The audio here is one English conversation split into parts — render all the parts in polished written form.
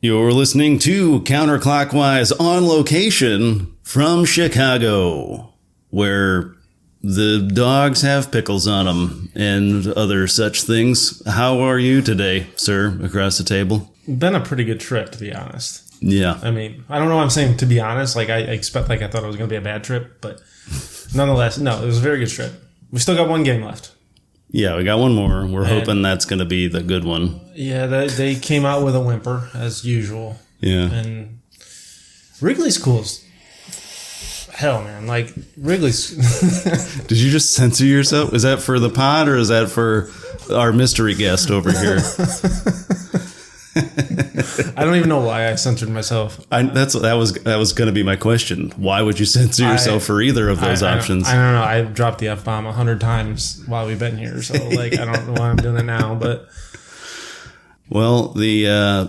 You're listening to Counterclockwise on location from Chicago, where the dogs have pickles on them and other such things. How are you today, sir, across the table? Been a pretty good trip, to be honest. Yeah. I mean, I don't know what I'm saying, to be honest. I thought it was going to be a bad trip, but nonetheless, no, it was a very good trip. We still got one game left. Yeah, we got one more. We're hoping that's going to be the good one. Yeah, they came out with a whimper, as usual. Yeah. And Wrigley's cool as hell, man. Like, Wrigley's... Did you just censor yourself? Is that for the pod or is that for our mystery guest over here? I don't even know why I censored myself. That was going to be my question. Why would you censor yourself for either of those options? I don't know. I dropped the F-bomb 100 times while we've been here, so I don't know why I'm doing it now. But well, I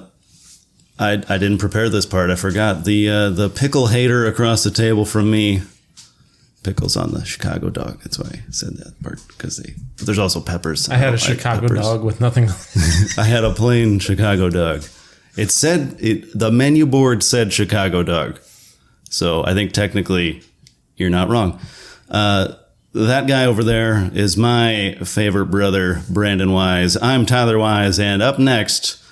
didn't prepare this part. I forgot the pickle hater across the table from me. Pickles on the Chicago dog. That's why I said that part, because there's also peppers. I had a Chicago dog with nothing. I had a plain Chicago dog. The menu board said Chicago dog. So I think technically you're not wrong. That guy over there is my favorite brother, Brandon Wise. I'm Tyler Wise, and up next,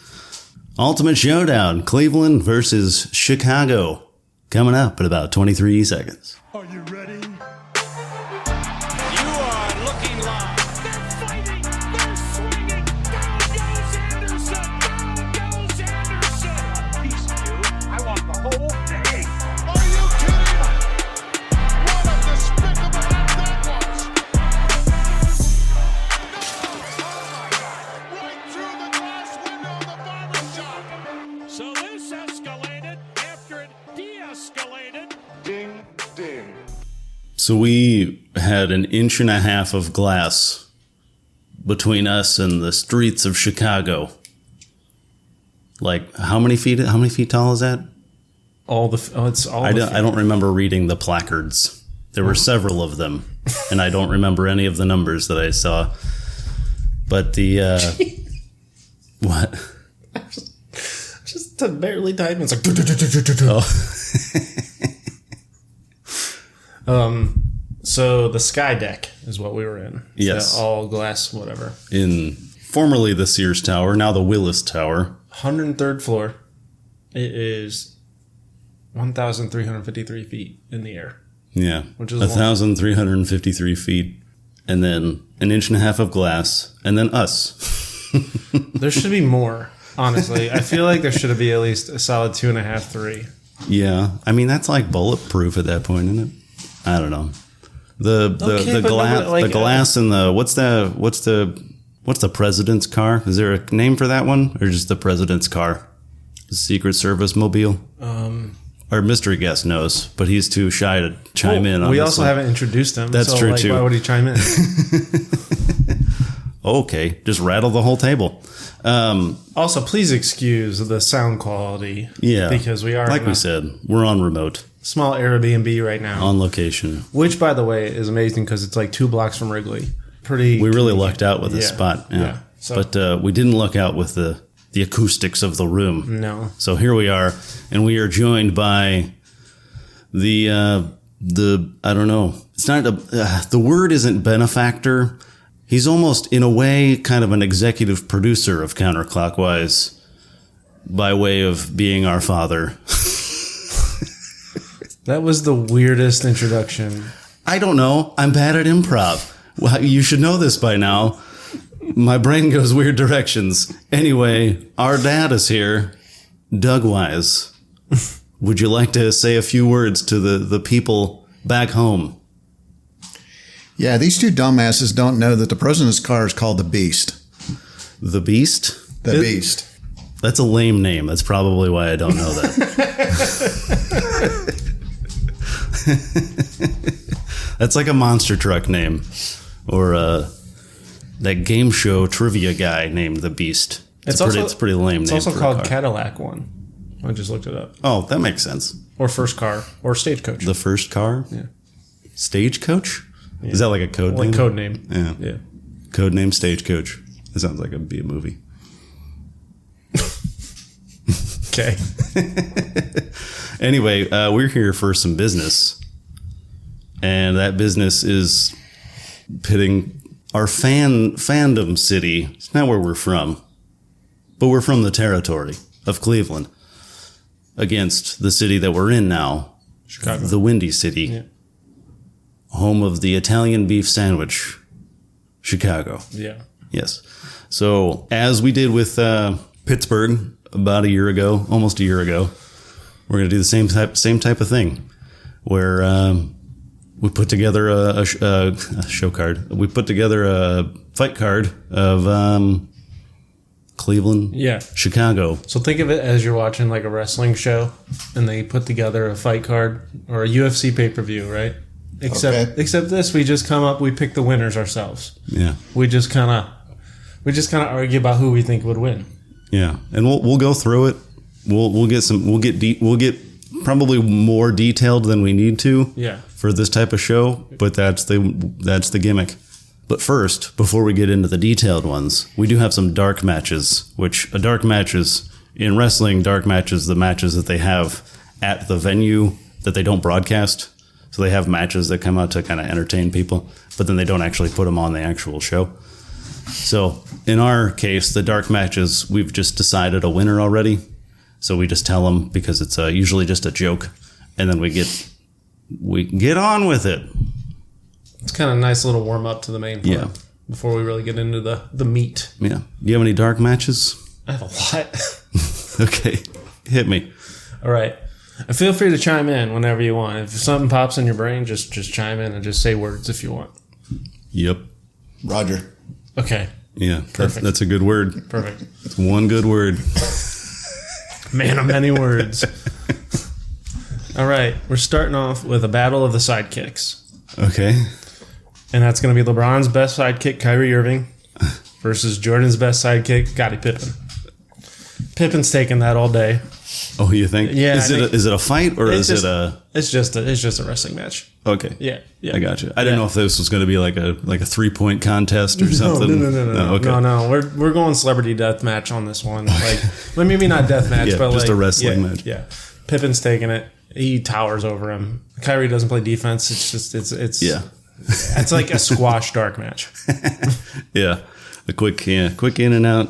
Ultimate Showdown, Cleveland versus Chicago. Coming up in about 23 seconds. Are you ready? So we had an inch and a half of glass between us and the streets of Chicago. Like, how many feet tall is that? I don't remember reading the placards. There were several of them, and I don't remember any of the numbers that I saw. But what? Just to barely type, it's like. So the Sky Deck is what we were in. Yes. All glass, whatever. In formerly the Sears Tower, now the Willis Tower. 103rd floor. It is 1,353 feet in the air. Yeah. Which is 1,353 feet. And then an inch and a half of glass. And then us. There should be more, honestly. I feel like there should be at least a solid 2.5, 3. Yeah. I mean, that's like bulletproof at that point, isn't it? I don't know. The glass and the what's the president's car? Is there a name for that one, or just the president's car? The Secret Service mobile. Our mystery guest knows, but he's too shy to chime in. On we this also haven't introduced him. That's true too. Why would he chime in? Okay, just rattle the whole table. Also, please excuse the sound quality. Yeah, because we are, like we said, we're on remote. Small Airbnb right now. On location. Which, by the way, is amazing because it's like 2 blocks from Wrigley. We really lucked out with this spot. Yeah. So, but we didn't luck out with the acoustics of the room. No. So here we are, and we are joined by the I don't know. It's not the word isn't benefactor. He's almost, in a way, kind of an executive producer of Counterclockwise by way of being our father. That was the weirdest introduction. I don't know. I'm bad at improv. Well, you should know this by now. My brain goes weird directions. Anyway, our dad is here, Doug Wise. Would you like to say a few words to the people back home? Yeah, these two dumbasses don't know that the president's car is called the Beast. The Beast? The Beast. That's a lame name. That's probably why I don't know that. That's like a monster truck name, or that game show trivia guy named the Beast. It's a pretty lame name. It's also called Cadillac one. I just looked it up. Oh, that makes sense. Or first car, or stagecoach. The first car? Yeah. Stagecoach? Yeah. Is that like a code name? Like code name. Yeah. Code name Stagecoach. It sounds like it'd be a movie. Okay. Anyway, we're here for some business. And that business is pitting our fandom city. It's not where we're from, but we're from the territory of Cleveland against the city that we're in now, Chicago. the Windy City, Yeah. home of the Italian beef sandwich, Chicago. Yeah. Yes. So as we did with Pittsburgh about a year ago, almost a year ago, we're going to do the same type of thing, where we put together a show card. We put together a fight card of Cleveland, Yeah. Chicago. So think of it as you're watching like a wrestling show, and they put together a fight card or a UFC pay-per-view, right? Except this, we just come up, we pick the winners ourselves. Yeah, We just kind of argue about who we think would win. yeah, and we'll go through it. We'll get probably more detailed than we need to. Yeah. For this type of show, but that's the gimmick. But first, before we get into the detailed ones, we do have some dark matches, which a dark matches in wrestling, dark matches, the matches that they have at the venue that they don't broadcast. So they have matches that come out to kind of entertain people, but then they don't actually put them on the actual show. So in our case, the dark matches, we've just decided a winner already. So we just tell them because it's usually just a joke, and then we get on with it. It's kind of a nice little warm up to the main part. Yeah. Before we really get into the meat. Yeah. Do you have any dark matches? I have a lot. Okay. Hit me. All right. And feel free to chime in whenever you want. If something pops in your brain, just chime in and just say words if you want. Yep. Roger. Okay. Yeah. Perfect. That's a good word. Perfect. It's one good word. Man of many words. All right. We're starting off with a battle of the sidekicks. Okay. And that's going to be LeBron's best sidekick, Kyrie Irving, versus Jordan's best sidekick, Scottie Pippen. Pippen's taking that all day. Oh, you think? Yeah, Is it a fight or is just, it a? It's just a wrestling match. Okay. Yeah. Yeah. I got you. I didn't know if this was going to be like a 3-point contest or something. No. Okay. No. We're going celebrity death match on this one. Like, well, maybe not death match, Yeah, but just like a wrestling match. Yeah. Pippen's taking it. He towers over him. Kyrie doesn't play defense. It's just it's Yeah. It's like a squash dark match. Yeah. Quick in and out.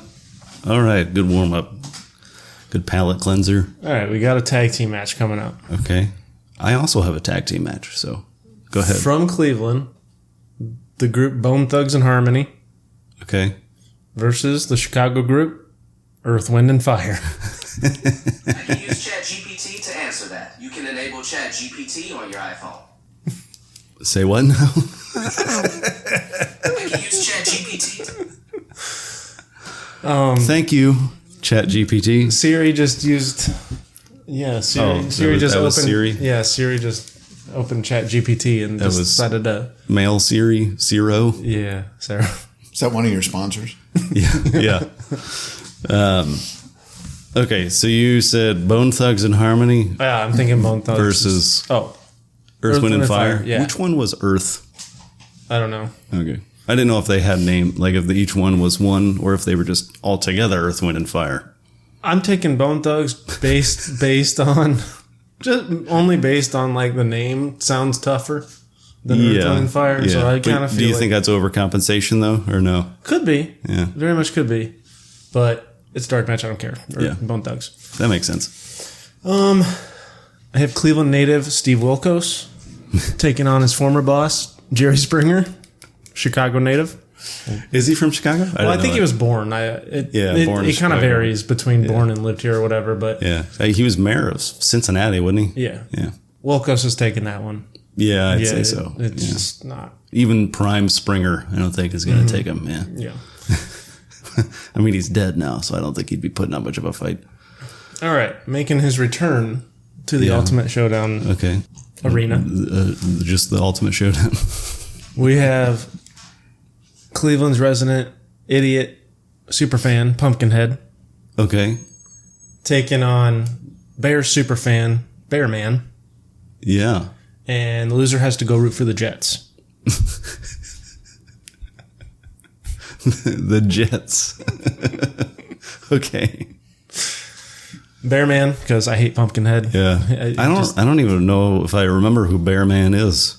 All right. Good warm up. Good palate cleanser. All right, we got a tag team match coming up. Okay. I also have a tag team match, so go ahead. From Cleveland, the group Bone Thugs and Harmony Okay. versus the Chicago group Earth, Wind, and Fire. I can use ChatGPT to answer that. You can enable ChatGPT on your iPhone. Say what now? I can use ChatGPT. Thank you, ChatGPT. Siri just used. Yeah, Siri. Oh, Siri just that opened. was Siri? Yeah, Siri just opened ChatGPT and just was- decided to. Mail Siri, Zero. Yeah, Sarah. Is that one of your sponsors? Yeah. Okay, so you said Bone Thugs and Harmony Yeah, I'm thinking Bone Thugs versus Earth, Wind, and Fire. Yeah, Which one was Earth? I don't know. Okay. I didn't know if they had name, like if each one was one, or if they were just all together Earth, Wind, and Fire. I'm taking Bone Thugs based on just only based on like the name sounds tougher than Earth, Wind, and Fire. So I kind of feel. Do you like think that's overcompensation though, or no? could be? Yeah. Very much could be, but it's a dark match. I don't care. Or Yeah. Bone Thugs. That makes sense. I have Cleveland native Steve Wilkos taking on his former boss Jerry Springer, Chicago native. Is he from Chicago? Well, I think he was born. born in It kind of Chicago. varies between born and lived here or whatever, but Yeah, he was mayor of Cincinnati, wasn't he? yeah. Yeah. Wilkos is taking that one. Yeah, I'd say so. It's Yeah. just not. Even prime Springer, I don't think is going to take him. Yeah. Yeah. I mean, he's dead now, so I don't think he'd be putting up much of a fight. All right, making his return to the Yeah. Ultimate Showdown Okay. arena. Just the ultimate showdown. We have Cleveland's resident idiot superfan Pumpkinhead Okay. taking on Bears superfan Bearman, Yeah. and the loser has to go root for the Jets. The Jets. Okay. Bear Man, because I hate Pumpkinhead. Yeah. I don't even know if I remember who Bear Man is.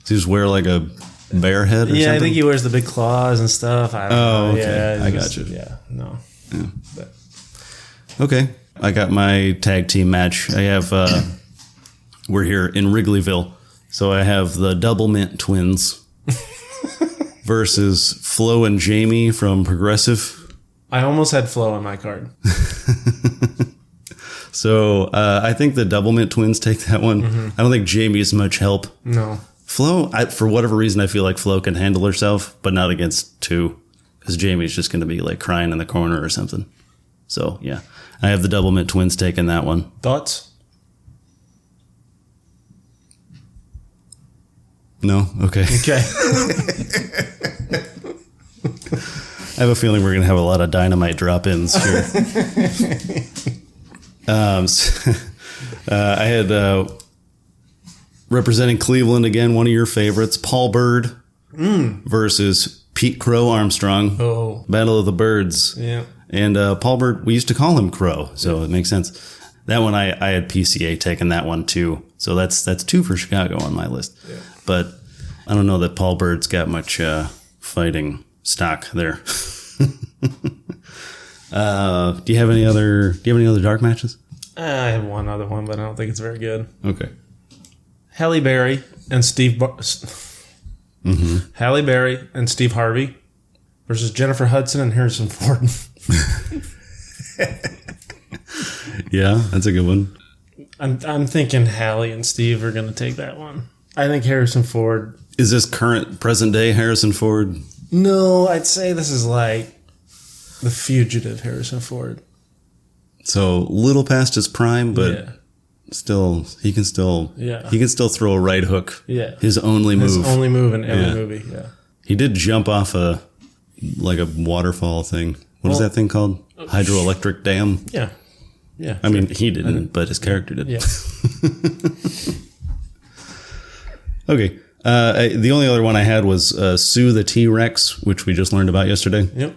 Does he just wear like a bear head or something? I think he wears the big claws and stuff. I don't know. Okay. Yeah, I got you. Yeah, no. Yeah. But. Okay. I got my tag team match. I have, we're here in Wrigleyville. So I have the Double Mint Twins versus Flo and Jamie from Progressive. I almost had Flo on my card. So I think the Double Mint Twins take that one. Mm-hmm. I don't think Jamie's much help. No. Flo, for whatever reason, I feel like Flo can handle herself, but not against two. Because Jamie's just going to be like crying in the corner or something. So, yeah. I have the Double Mint Twins taking that one. Thoughts? No? Okay. Okay. I have a feeling we're going to have a lot of dynamite drop-ins here. I had representing Cleveland again, one of your favorites, Paul Bird versus Pete Crow Armstrong. Oh. Battle of the Birds. Yeah. And Paul Bird, we used to call him Crow, so it makes sense. That one, I had PCA taking that one too. So that's two for Chicago on my list. Yeah. But I don't know that Paul Bird's got much fighting stock there. Do you have any other dark matches? I have one other one, but I don't think it's very good. Okay. Halle Berry and Steve Halle Berry and Steve Harvey versus Jennifer Hudson and Harrison Ford. Yeah, that's a good one. I'm thinking Halle and Steve are going to take that one. I think Harrison Ford. Is this current present day Harrison Ford? No, I'd say this is like the fugitive Harrison Ford. So little past his prime, but still he can still throw a right hook. Yeah. His only move. His only move in every movie, yeah. He did jump off a waterfall thing. What is that thing called? Hydroelectric dam? Yeah. Yeah. I mean, he didn't, but his character did. Yeah. Okay. The only other one I had was Sue the T-Rex, which we just learned about yesterday. Yep.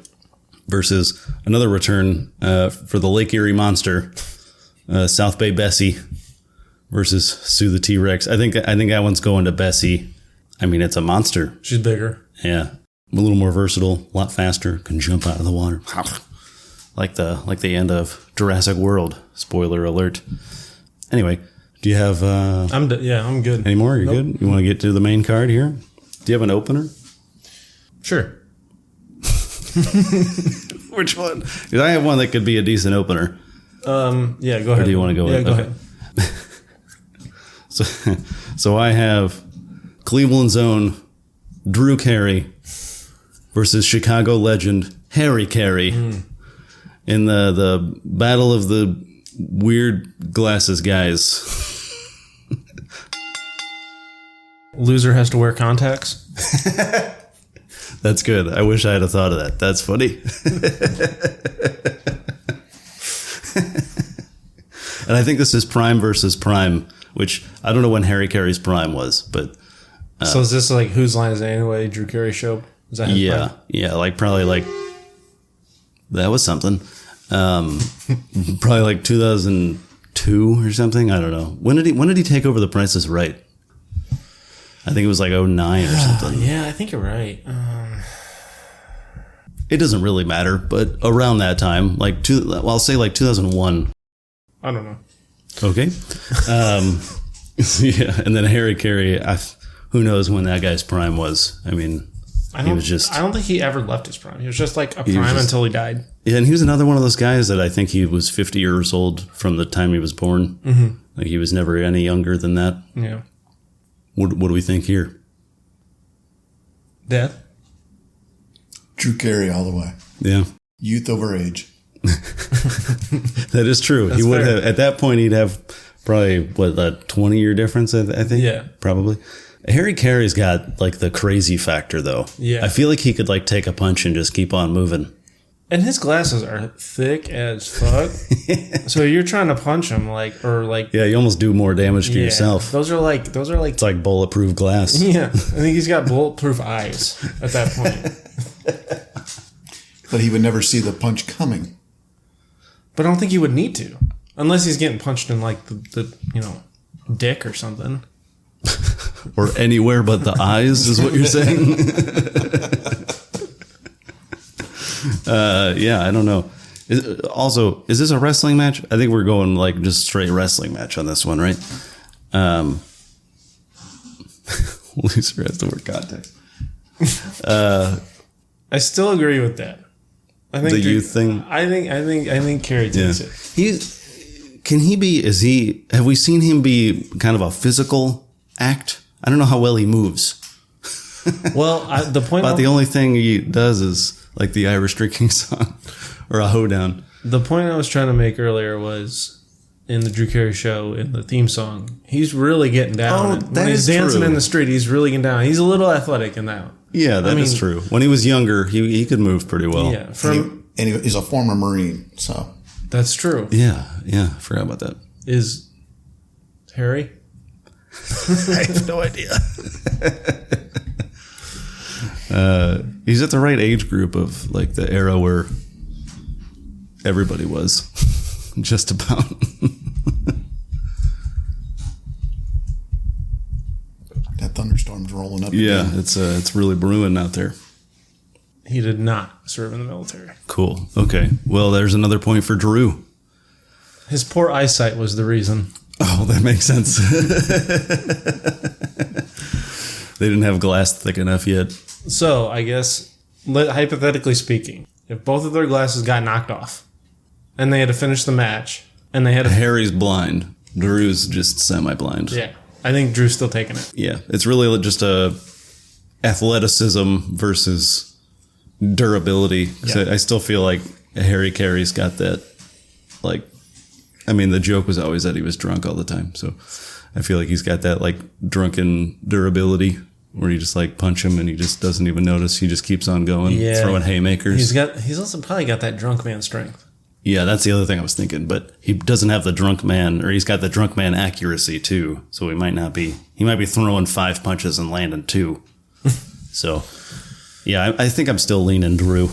Versus another return for the Lake Erie Monster, South Bay Bessie versus Sue the T-Rex. I think that one's going to Bessie. I mean, it's a monster. She's bigger. Yeah. A little more versatile, a lot faster, can jump out of the water. Like the end of Jurassic World. Spoiler alert. Anyway, do you have I'm good. any more? You're good? You want to get to the main card here? Do you have an opener? Sure. Which one? 'Cause I have one that could be a decent opener. Yeah, go ahead. Or do you want to go with it? Go ahead. So I have Cleveland's own Drew Carey versus Chicago legend Harry Carey in the battle of the weird glasses guys. Loser has to wear contacts. That's good. I wish I had thought of that. That's funny. And I think this is Prime versus Prime, which I don't know when Harry Carey's Prime was, but So is this like Whose Line Is It Anyway? Drew Carey show? Is that his Prime? Yeah, like probably like that was something. Probably like 2002 or something. I don't know. When did he take over The Price is Right? I think it was like 2009 or something. Yeah, I think you're right. It doesn't really matter, but around that time, I'll say like 2001. I don't know. Okay. Yeah, and then Harry Carey, who knows when that guy's prime was. I mean, I don't think he ever left his prime. He was just like a prime until he died. Yeah, and he was another one of those guys that I think he was 50 years old from the time he was born. Mm-hmm. Like he was never any younger than that. Yeah. What do we think here? Dad? Drew Carey all the way. Yeah. Youth over age. That is true. That's he would fair. have, at that point, he'd have probably, a 20-year difference, I think? Yeah. Probably. Harry Carey's got, like, the crazy factor, though. Yeah. I feel like he could, like, take a punch and just keep on moving. And his glasses are thick as fuck. So you're trying to punch him, Yeah, you almost do more damage to yourself. Those are like. It's like bulletproof glass. Yeah, I think he's got bulletproof eyes at that point. But he would never see the punch coming. But I don't think he would need to. Unless he's getting punched in like the dick or something. Or anywhere but the eyes is what you're saying? Yeah, I don't know. Is this a wrestling match? I think we're going like just straight wrestling match on this one, right? Loser has the word context. I still agree with that. I think the youth thing. I think Kerry takes it. Have we seen him be kind of a physical act? I don't know how well he moves. Well, the only thing he does is like the Irish drinking song or a hoedown. The point I was trying to make earlier was in the Drew Carey show, in the theme song, he's really getting down. When he's dancing in the street, he's really getting down. He's a little athletic in that. Yeah, that is true. When he was younger, he could move pretty well. Yeah, he's a former Marine, so. That's true. Yeah, I forgot about that. Is Harry? I have no idea. He's at the right age group of like the era where everybody was just about. That thunderstorm's rolling up. Yeah, again. it's really brewing out there. He did not serve in the military. Cool. Okay. Well, there's another point for Drew. His poor eyesight was the reason. Oh, that makes sense. They didn't have glass thick enough yet. So, I guess, hypothetically speaking, if both of their glasses got knocked off and they had to finish the match and they had to... Harry's blind. Drew's just semi-blind. Yeah. I think Drew's still taking it. Yeah. It's really just a athleticism versus durability. Yeah. I still feel like Harry Carey's got that, like... I mean, the joke was always that he was drunk all the time. So I feel like he's got that like drunken durability where you just like punch him and he just doesn't even notice. He just keeps on going, throwing haymakers. He's also probably got that drunk man strength. Yeah, that's the other thing I was thinking. But he doesn't have the drunk man, or he's got the drunk man accuracy too. So he might be throwing 5 punches and landing 2. So yeah, I think I'm still leaning Drew.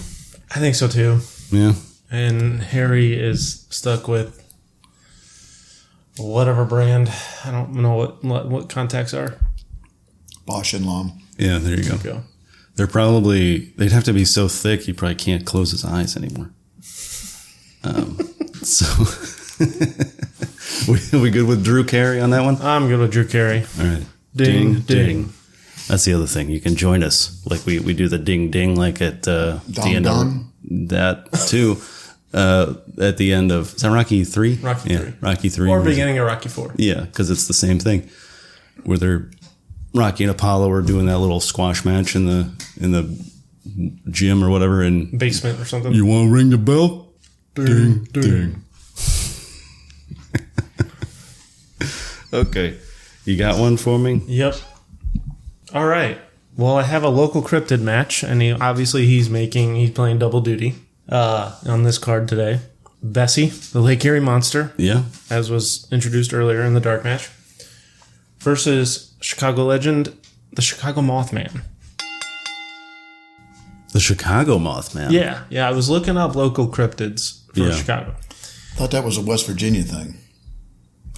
I think so too. Yeah. And Harry is stuck with whatever brand. I don't know what contacts are. Bosch and Lomb. Yeah, there you go. They'd have to be so thick he probably can't close his eyes anymore. So we good with Drew Carey on that one? I'm good with Drew Carey. All right. Ding, ding. That's the other thing. You can join us. Like we do the ding ding like at the end of that too. At the end of, is that Rocky 3? Rocky 3. Rocky 3. Or beginning of Rocky 4. Yeah, because it's the same thing. Where they're Rocky and Apollo are doing that little squash match in the gym or whatever, and basement or something. You want to ring the bell? Ding ding. Okay, you got one for me? Yep. All right. Well, I have a local cryptid match, and he's playing double duty on this card today. Bessie, the Lake Erie Monster, as was introduced earlier in the dark match, versus Chicago legend, the Chicago Mothman. The Chicago Mothman? Yeah. I was looking up local cryptids for Chicago. I thought that was a West Virginia thing.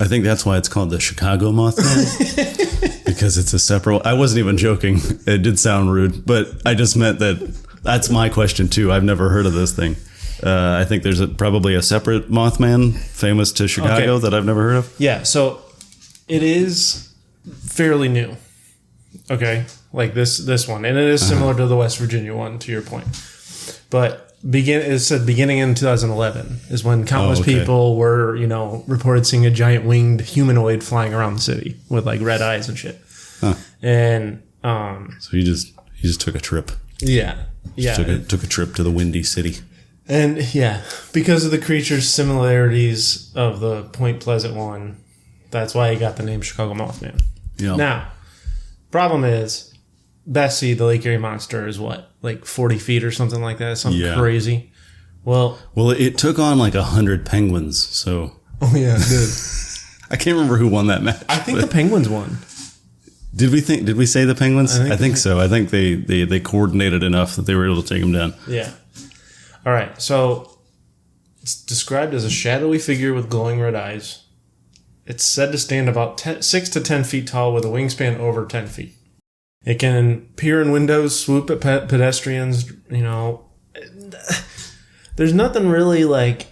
I think that's why it's called the Chicago Mothman. Because it's a separate... I wasn't even joking. It did sound rude, but I just meant that's my question too. I've never heard of this thing. I think there's probably a separate Mothman famous to Chicago that I've never heard of. Yeah, so it is fairly new. Okay, like this one, and it is similar to the West Virginia one, to your point. But it said beginning in 2011 is when countless people were, reported seeing a giant winged humanoid flying around the city with like red eyes and shit. Huh. And so he just took a trip. Yeah. Took a trip to the Windy City. And because of the creature's similarities of the Point Pleasant one, that's why he got the name Chicago Mothman. Yeah. Now, problem is, Bessie, the Lake Erie Monster, is what? Like 40 feet or something like that? Something crazy. Well, it took on like 100 penguins, so... Oh, yeah, it did. I can't remember who won that match. I think the Penguins won. Did we say the Penguins? I think so. I think they coordinated enough that they were able to take them down. Yeah. All right. So It's described as a shadowy figure with glowing red eyes. It's said to stand about 6 to 10 feet tall with a wingspan over 10 feet. It can peer in windows, swoop at pedestrians, you know. There's nothing really like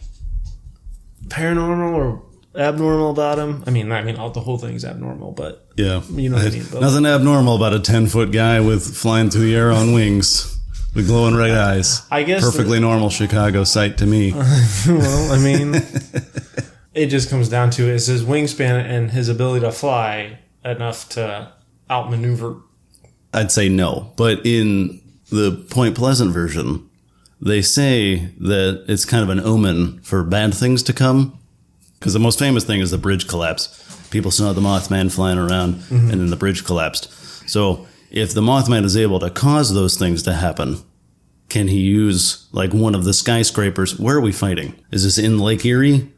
paranormal or abnormal about him. I mean, the whole thing's abnormal, but Yeah. you know what I mean. But Nothing abnormal about a 10-foot guy with flying through the air on wings with glowing red eyes. I guess perfectly normal Chicago sight to me. well, I mean, it just comes down to is his wingspan and his ability to fly enough to outmaneuver. I'd say no, but in the Point Pleasant version, they say that it's kind of an omen for bad things to come. Because the most famous thing is the bridge collapse. People saw the Mothman flying around, and then the bridge collapsed. So if the Mothman is able to cause those things to happen, can he use like one of the skyscrapers? Where are we fighting? Is this in Lake Erie?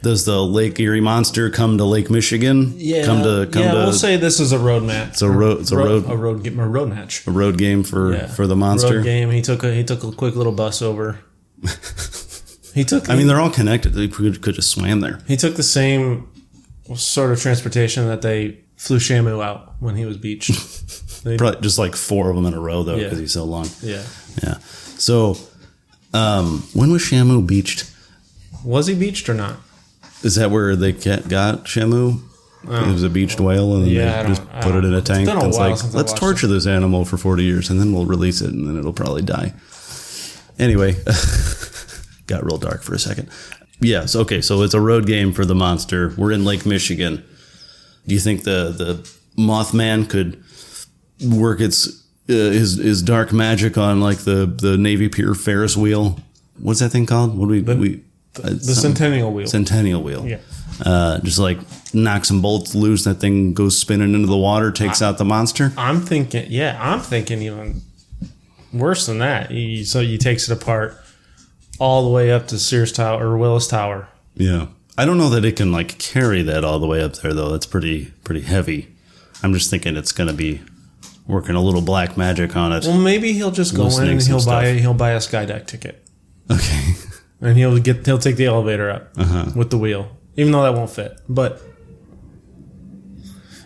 Does the Lake Erie monster come to Lake Michigan? Yeah, Come to. we'll say this is a road match. It's a road match. A road game for the monster. Road game. He took a quick little bus over. They're all connected. They could just swam there. He took the same sort of transportation that they flew Shamu out when he was beached. Probably just like 4 of them in a row though, Yeah. because he's so long. Yeah. Yeah. So, when was Shamu beached? Was he beached or not? Is that where they got Shamu? It was a beached whale, and they just put it in a tank. It's been a It's while like, since I let's watched torture this animal for 40 years, and then we'll release it, and then it'll probably die. Anyway, got real dark for a second. Yes, okay, so it's a road game for the monster. We're in Lake Michigan. Do you think the Mothman could work his dark magic on like the Navy Pier Ferris wheel? What's that thing called? What do The Centennial Wheel. Centennial wheel. Yeah. Just like knock some bolts loose, that thing goes spinning into the water, takes out the monster. I'm thinking even worse than that. He takes it apart all the way up to Sears Tower or Willis Tower. Yeah. I don't know that it can like carry that all the way up there though. That's pretty heavy. I'm just thinking it's going to be working a little black magic on it. Well, maybe he'll just go in and he'll buy a Skydeck ticket. Okay. And he'll take the elevator up with the wheel, even though that won't fit. But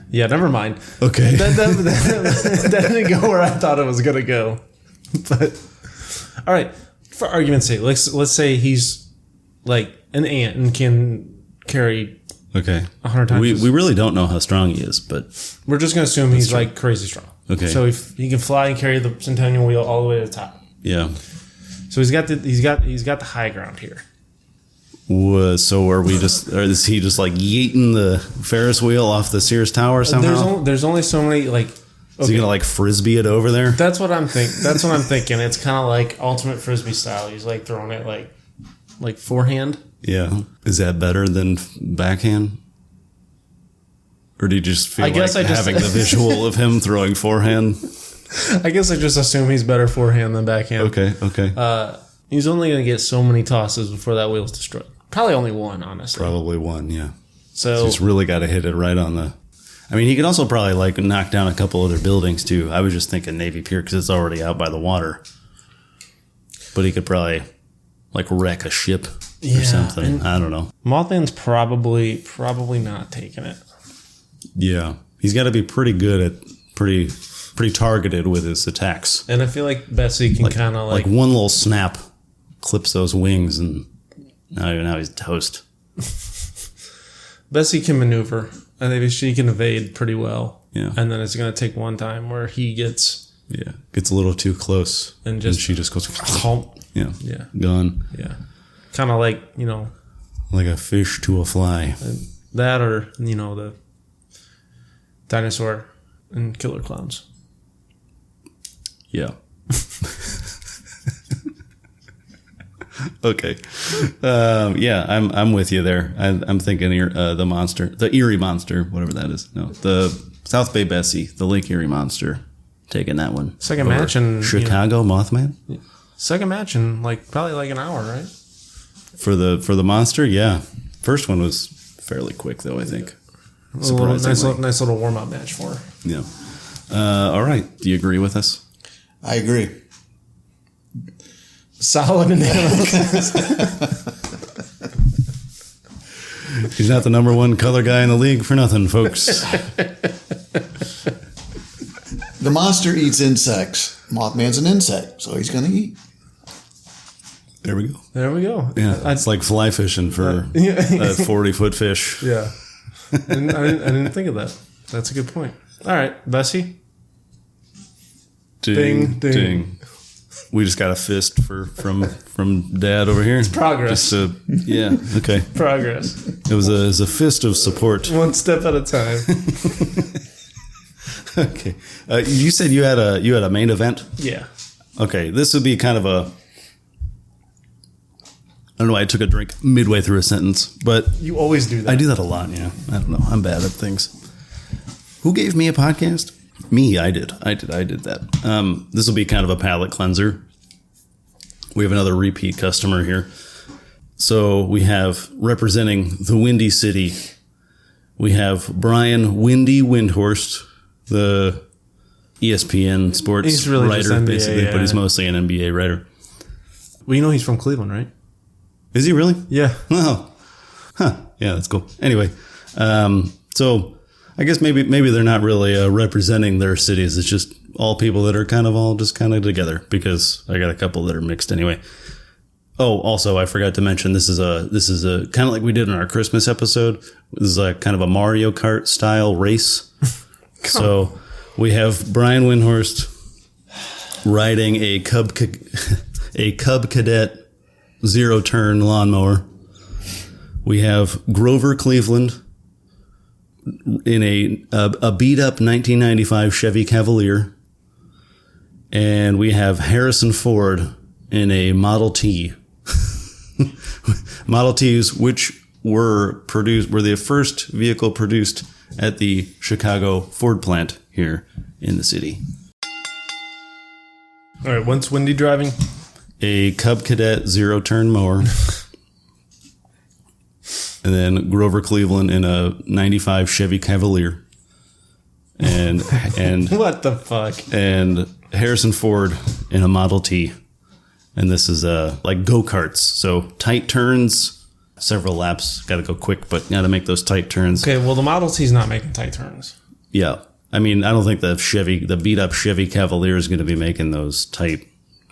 yeah, never mind. Okay. That didn't go where I thought it was gonna go. But all right, for argument's sake, let's say he's like an ant and can carry 100 times. We really don't know how strong he is, but we're just gonna assume he's like crazy strong. Okay. So if he can fly and carry the Centennial Wheel all the way to the top. yeah. So he's got the high ground here. So are we just? Or is he just like yeeting the Ferris wheel off the Sears Tower somehow? There's only so many like. Is he gonna like frisbee it over there? That's what I'm thinking. It's kind of like ultimate frisbee style. He's like throwing it like forehand. Yeah. Is that better than backhand? Or do you just feel having the visual of him throwing forehand? I guess I just assume he's better forehand than backhand. Okay. He's only going to get so many tosses before that wheel's destroyed. Probably only one, honestly. Probably one, yeah. So he's really got to hit it right on the... I mean, he could also probably like knock down a couple other buildings too. I was just thinking Navy Pier because it's already out by the water. But he could probably like wreck a ship or something. I don't know. Mothman's probably not taking it. Yeah. He's got to be pretty good at... Pretty targeted with his attacks. And I feel like Bessie can kind of like one little snap clips those wings, and now he's toast. Bessie can maneuver. I think she can evade pretty well. Yeah. And then it's going to take one time where he gets a little too close, and she just goes yeah gone. Yeah, kind of like like a fish to a fly. That or the dinosaur and Killer Clowns. Yeah. Okay. I'm with you there. I'm thinking the monster, the Erie monster, whatever that is. No, the South Bay Bessie, the Lake Erie monster, taking that one. Second match in Chicago Mothman. Second match in probably like an hour, right? For the monster, yeah. First one was fairly quick though, I think. Surprisingly. Nice little warm up match for her. Yeah. All right. Do you agree with us? I agree. Solid analysis. He's not the number one color guy in the league for nothing, folks. The monster eats insects. Mothman's an insect, so he's going to eat. There we go. There we go. Yeah, it's like fly fishing for a 40-foot fish. Yeah. I didn't think of that. That's a good point. All right, Bessie. Ding, ding. We just got a fist from Dad over here. It's progress. Yeah. Okay. Progress. It was a fist of support. One step at a time. Okay. You said you had a main event. Yeah. Okay. This would be kind of a. I don't know why I took a drink midway through a sentence, but You always do that. I do that a lot. Yeah. I don't know. I'm bad at things. Who gave me a podcast? Me. I did that. This will be kind of a palate cleanser. We have another repeat customer here. So we have representing the Windy City. We have Brian Windy Windhorst, the ESPN sports He's really just writer, NBA, basically, yeah. but he's mostly an NBA writer. Well, you know he's from Cleveland, right? Is he really? Yeah. Oh, huh. Yeah, that's cool. Anyway, so I guess maybe they're not really representing their cities. It's just all people that are kind of together, because I got a couple that are mixed anyway. Oh, also I forgot to mention this is a kind of like we did in our Christmas episode. This is a kind of a Mario Kart style race. So we have Brian Windhorst riding a Cub Cadet 0-turn lawnmower. We have Grover Cleveland in a beat up 1995 Chevy Cavalier, and we have Harrison Ford in a Model T. Model Ts, which were the first vehicle produced at the Chicago Ford plant here in the city. All right, what's Windy driving? A Cub Cadet 0-turn mower. And then Grover Cleveland in a 95 Chevy Cavalier. And What the fuck? and Harrison Ford in a Model T. And this is like go-karts. So tight turns, several laps. Got to go quick, but got to make those tight turns. Okay, well, the Model T's not making tight turns. Yeah. I mean, I don't think the beat-up Chevy Cavalier is going to be making those tight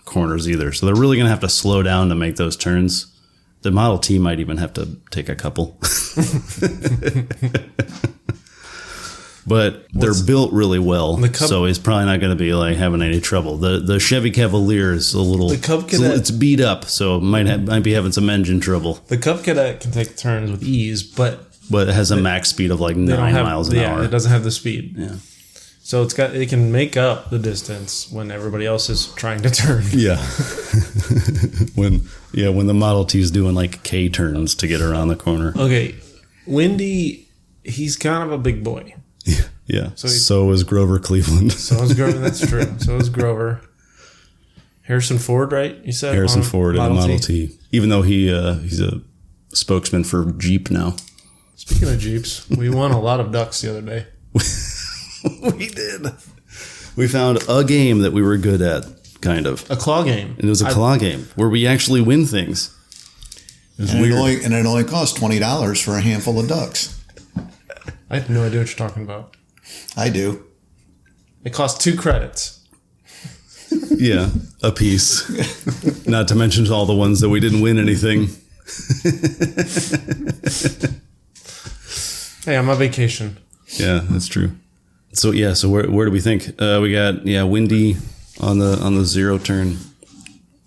corners either. So they're really going to have to slow down to make those turns. The Model T might even have to take a couple. But they're built really well, so he's probably not going to be like having any trouble. The Chevy Cavalier is a little, it's beat up, so it might be having some engine trouble. The Cub Cadet can take turns with ease, but it has a max speed of like 9 miles an hour. It doesn't have the speed. Yeah. So it can make up the distance when everybody else is trying to turn. Yeah. when the Model T is doing like K turns to get around the corner. Okay, Windy, he's kind of a big boy. Yeah. So is Grover Cleveland. So is Grover. That's true. So is Grover. Harrison Ford, right? You said Harrison Ford in a Model T. Even though he's a spokesman for Jeep now. Speaking of Jeeps, we won a lot of ducks the other day. We did. We found a game that we were good at, kind of. A claw game. And it was a claw game where we actually win things. It was weird. It only cost $20 for a handful of ducks. I have no idea what you're talking about. I do. It cost 2 credits. Yeah, a piece. Not to mention all the ones that we didn't win anything. Hey, I'm on vacation. Yeah, that's true. So where do we think? We got Windy on the 0-turn.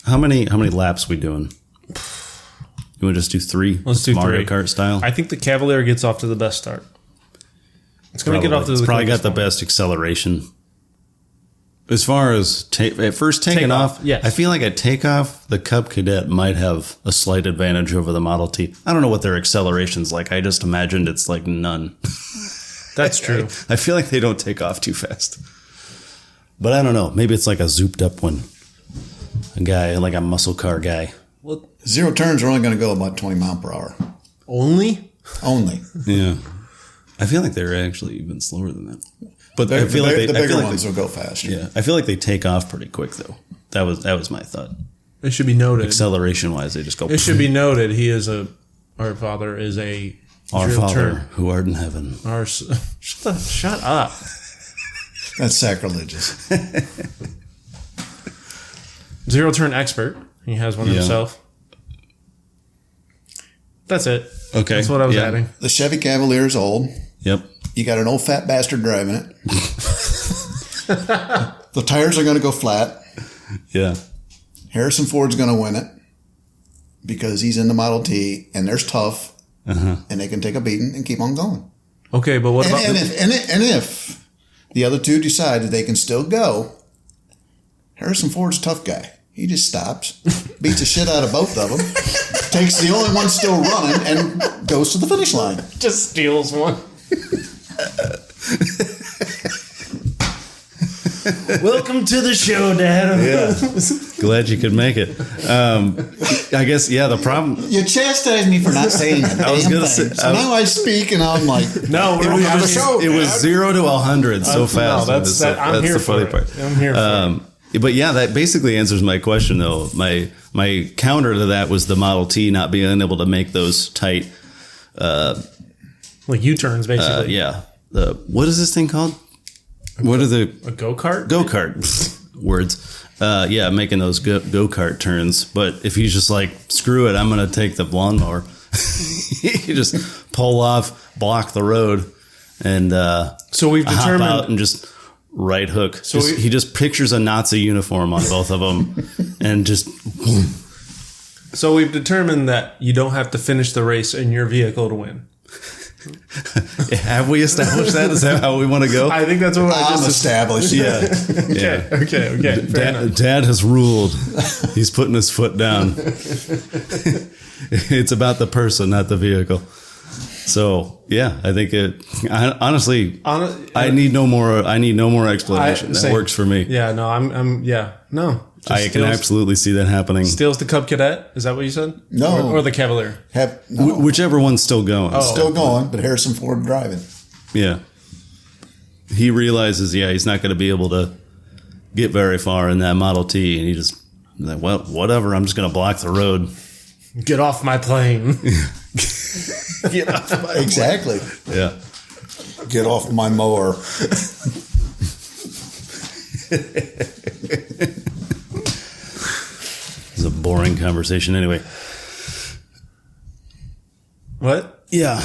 How many laps we doing? You want to just do 3? Let's do Mario 3. Kart style. I think the Cavalier gets off to the best start. It's going to get off to the probably got quickest the one. best acceleration. As far as at first taking off, yes. I feel like at takeoff, the Cub Cadet might have a slight advantage over the Model T. I don't know what their acceleration's like. I just imagined it's like none. That's true. I feel like they don't take off too fast. But I don't know. Maybe it's like a zooped up one. A guy, like a muscle car guy. Well, 0 turns are only going to go about 20 miles per hour. only? Only. Yeah. I feel like they're actually even slower than that. But I The feel like bigger I feel like ones will go faster. Yeah. I feel like they take off pretty quick though. That was my thought. It should be noted. Acceleration wise, they just go. It should be noted our father is a Our Zero Father turn. who art in heaven. Shut up. That's sacrilegious. Zero turn expert. He has one himself. That's it. Okay. That's what I was adding. The Chevy Cavalier is old. Yep. You got an old fat bastard driving it. The tires are going to go flat. Yeah. Harrison Ford's going to win it because he's in the Model T and there's tough and they can take a beating and keep on going. Okay, but what about... If the other two decide that they can still go, Harrison Ford's a tough guy. He just stops, beats the shit out of both of them, takes the only one still running, and goes to the finish line. just steals one. Welcome to the show, Dad. Yeah. Glad you could make it. I guess, the problem... You chastised me for not saying that. I was damn gonna thing. say- So now I speak, and I'm like, No, we don't have a show. It was 0 to 100 so fast. No, that's I'm here the for funny it. part. I'm here for it. But yeah, that basically answers my question, though. My counter to that was the Model T not being able to make those tight, Like U-turns, basically. what is this thing called? What are the A go-kart? go-kart words? Making those go-kart turns. But if he's just like, screw it, I'm going to take the lawnmower. You just pull off, block the road, and So we've hop determined... out and just right hook. So he just pictures a Nazi uniform on both of them, and just So we've determined that you don't have to finish the race in your vehicle to win. have we established that? Is that how we want to go? I think that's what I I'm just... established. Yeah. Okay. Fair enough. Dad has ruled. He's putting his foot down. It's about the person, not the vehicle. So I think it. Honestly, I need no more. I need no more explanation. That works for me. Yeah, no, no. Just I can steals- absolutely see that happening. Steals the Cub Cadet? Is that what you said? No. Or the Cavalier? Whichever one's still going. Still going, but Harrison Ford driving. Yeah. He realizes, he's not going to be able to get very far in that Model T, and he just like, well, whatever. I'm just going to block the road. Get off my plane. Get off my Exactly. Yeah. Get off my mower. It's a boring conversation anyway. What? Yeah.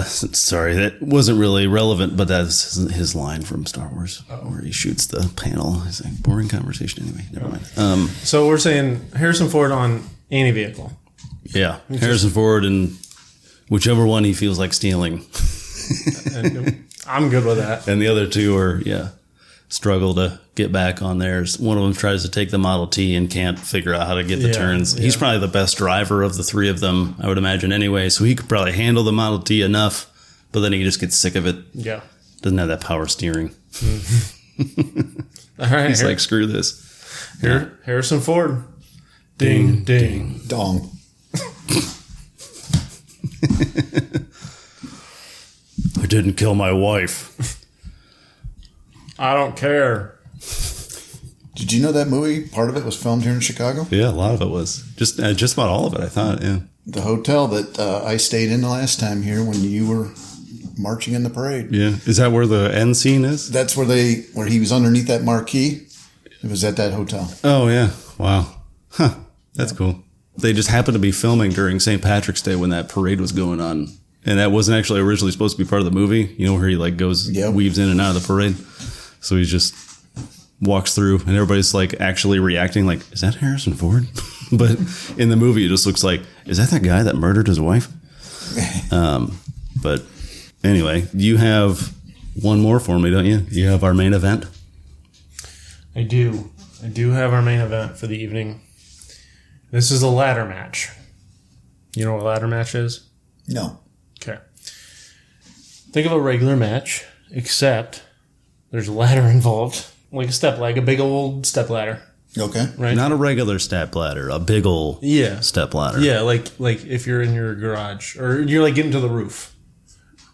Sorry, that wasn't really relevant, but that's his line from Star Wars where he shoots the panel. He's like, boring conversation anyway. Never mind. So we're saying Harrison Ford on any vehicle. Yeah. Harrison Ford and whichever one he feels like stealing. And I'm good with that. And the other two are, struggle to get back on theirs. One of them tries to take the Model T and can't figure out how to get the turns. He's probably the best driver of the three of them, I would imagine anyway. So he could probably handle the Model T enough, but then he just gets sick of it. Yeah. Doesn't have that power steering. All right. He's like, screw this. Harrison Ford. Ding, ding. Dong. I didn't kill my wife. I don't care. Did you know that movie, part of it was filmed here in Chicago? Yeah, a lot of it was. Just about all of it, I thought, yeah. The hotel that I stayed in the last time here when you were marching in the parade. Yeah. Is that where the end scene is? That's where he was underneath that marquee. It was at that hotel. Oh, yeah. Wow. Huh. That's cool. They just happened to be filming during St. Patrick's Day when that parade was going on. And that wasn't actually originally supposed to be part of the movie. You know, where he like goes, weaves in and out of the parade. So he just walks through and everybody's like actually reacting like, is that Harrison Ford? But in the movie, it just looks like, is that guy that murdered his wife? But anyway, you have one more for me, don't you? You have our main event. I do. I do have our main event for the evening. This is a ladder match. You know what a ladder match is? No. Okay. Think of a regular match, except there's a ladder involved. Like a big old step ladder. Okay. Right? Not a regular step ladder, a big old step ladder. Yeah, like if you're in your garage or you're like getting to the roof.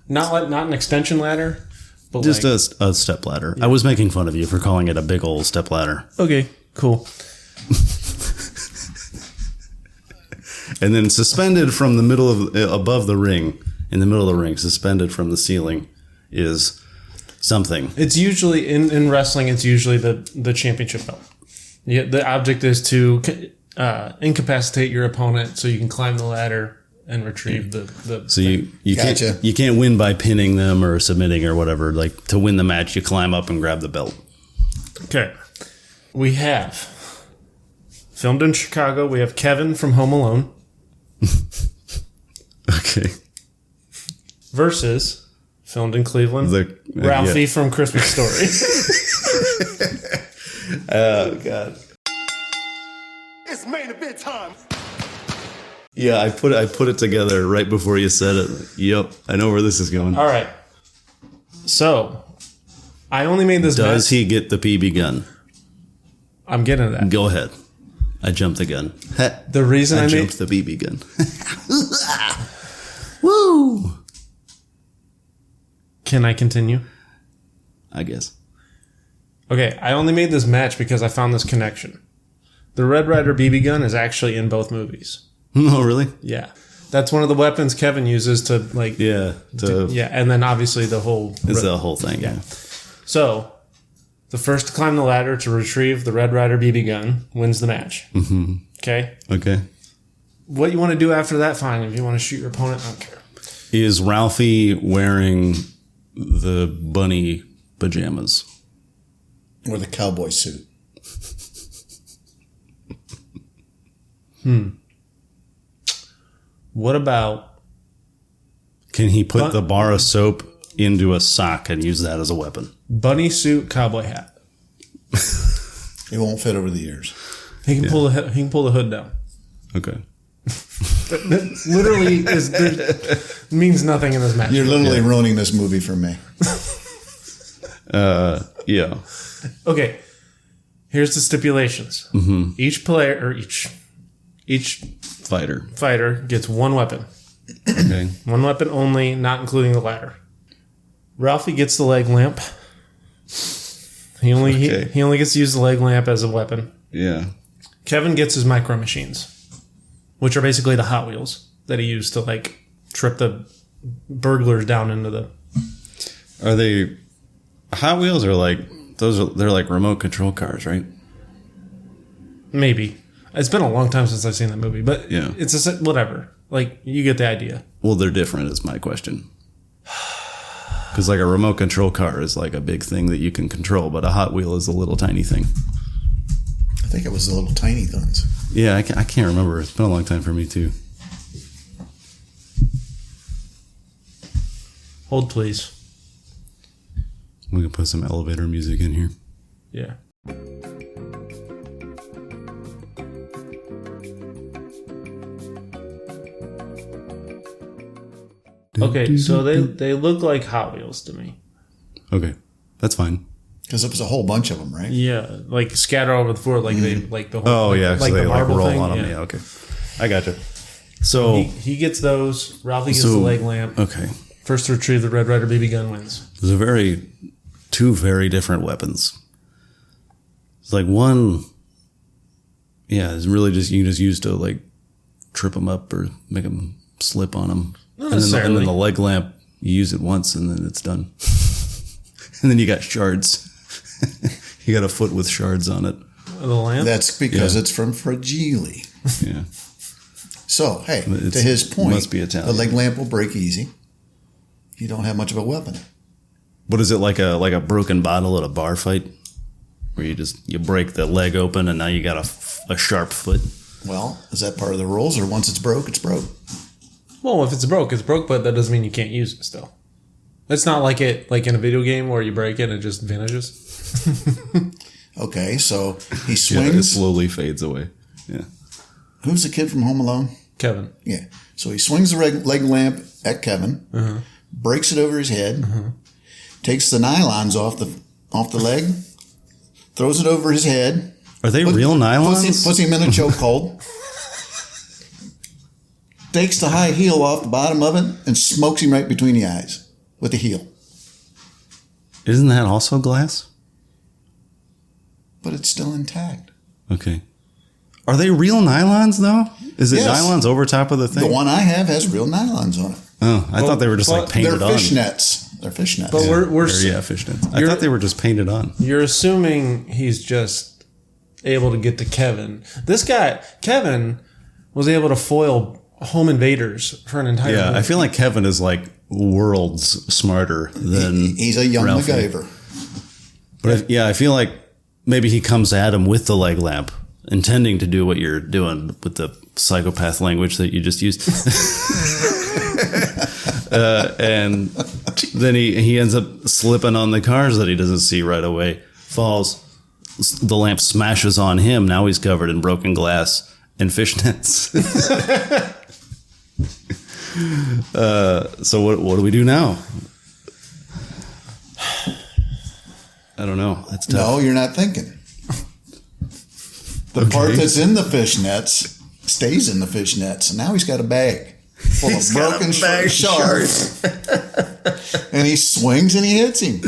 Not an extension ladder, but Just a step ladder. Yeah. I was making fun of you for calling it a big old step ladder. Okay, cool. And then suspended from the middle of above the ring in the middle of the ring, suspended from the ceiling, is something. It's usually in wrestling. It's usually the championship belt. Yeah, the object is to incapacitate your opponent so you can climb the ladder and retrieve the. So you Gotcha. can't win by pinning them or submitting or whatever. Like, to win the match, you climb up and grab the belt. Okay, we have filmed in Chicago. We have Kevin from Home Alone Okay. versus filmed in Cleveland. Ralphie from Christmas Story. Oh God. It's main event time. Yeah, I put it together right before you said it. Yep, I know where this is going. All right. So, I only made this. Does match. he get the PB gun? I'm getting to that. Go ahead. I jumped the gun. The reason I made jumped the BB gun. Woo! Can I continue? I guess. Okay, I only made this match because I found this connection. The Red Ryder BB gun is actually in both movies. Oh, really? Yeah. That's one of the weapons Kevin uses to, like... Yeah. Yeah, and then obviously the whole... It's the whole thing, yeah. So, the first to climb the ladder to retrieve the Red Ryder BB gun wins the match. Mm-hmm. Okay? Okay. What you want to do after that, fine. If you want to shoot your opponent, I don't care. Is Ralphie wearing the bunny pajamas? Or the cowboy suit. What about... Can he put the bar of soap into a sock and use that as a weapon? bunny suit, cowboy hat? It won't fit over the ears. He can pull the hood down. Okay. That literally means nothing in this match. You're literally ruining this movie for me. Yeah. Okay. Here's the stipulations. Mm-hmm. Each player or each fighter gets one weapon. Okay. One weapon only, not including the ladder. Ralphie gets the leg lamp. He only gets to use the leg lamp as a weapon. Yeah. Kevin gets his micro machines, which are basically the Hot Wheels that he used to like trip the burglars down into the. Are they Hot Wheels or like they're like remote control cars, right? Maybe. It's been a long time since I've seen that movie, but Yeah. it's whatever. Like, you get the idea. Well, they're different is my question. Because like a remote control car is like a big thing that you can control, but a Hot Wheel is a little tiny thing. I think it was the little tiny ones. Yeah, I can't remember. It's been a long time for me too. Hold, please. We can put some elevator music in here. Yeah. Okay, so they look like Hot Wheels to me. Okay, that's fine. Because it was a whole bunch of them, right? Yeah, like scatter over the floor, like they like the whole. Oh yeah, so like they the like marble roll thing. on them. Yeah, okay, I gotcha. So He gets those. Ralphie gets the leg lamp. Okay, First to retrieve the Red Ryder BB gun wins. there's two very different weapons. It's like one, yeah, it's really just you can just use to like trip them up or make them slip on them. Not And necessarily. then the leg lamp, you use it once and then it's done. And then you got shards. You got a foot with shards on it. The lamp. That's because Yeah. it's from Fragile. Yeah. So, hey, It's- to his point, must be Italian. the leg lamp will break easy. You don't have much of a weapon. What is it, like a broken bottle at a bar fight? Where you break the leg open and now you got a sharp foot? Well, is that part of the rules, or once it's broke, it's broke? Well, if it's broke, but that doesn't mean you can't use it still. It's not like in a video game where you break it and it just vanishes. Okay, so he Yeah, it swings. slowly fades away. Yeah. Who's the kid from Home Alone? Kevin. Yeah. So he swings the leg lamp at Kevin, breaks it over his head, takes the nylons off the leg, throws it over his head. Are they real nylons? Puts him in a chokehold. Takes the high heel off the bottom of it and smokes him right between the eyes with the heel. Isn't that also glass? But it's still intact. Okay. Are they real nylons though? Is it Yes. nylons over top of the thing? The one I have has real nylons on it. Oh, I thought they were just like painted They're on. fishnets. They're fishnets. But we're fishnets. I thought they were just painted on. You're assuming he's just able to get to Kevin. This guy, Kevin, was able to foil home invaders for an entire Yeah, movie. I feel like Kevin is like worlds smarter than He's a young Ralphie. MacGyver. But I feel like maybe he comes at him with the leg lamp, intending to do what you're doing with the psychopath language that you just used. And then he ends up slipping on the cars that he doesn't see right away, falls. The lamp smashes on him. Now he's covered in broken glass and fishnets. So what do we do now? I don't know. That's tough. No, you're not thinking. The part that's in the fishnets stays in the fishnets. And now he's got a bag full of broken shards. And he swings and he hits him.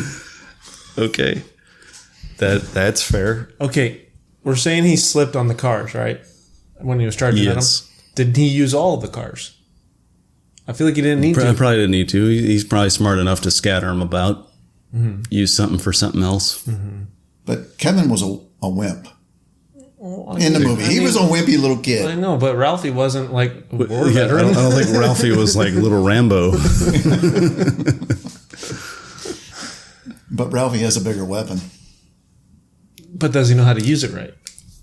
Okay. That's fair. Okay, we're saying he slipped on the cars, right? When he was charging at Yes. them. Did he use all of the cars? I feel like he didn't need to. Probably didn't need to. He's probably smart enough to scatter them about. Use something for something else. But Kevin was a wimp Well, in the movie. He was a wimpy little I kid. know, but Ralphie wasn't like a war Yeah, I veteran. don't think Ralphie was like little Rambo. But Ralphie has a bigger weapon. But does he know how to use it right?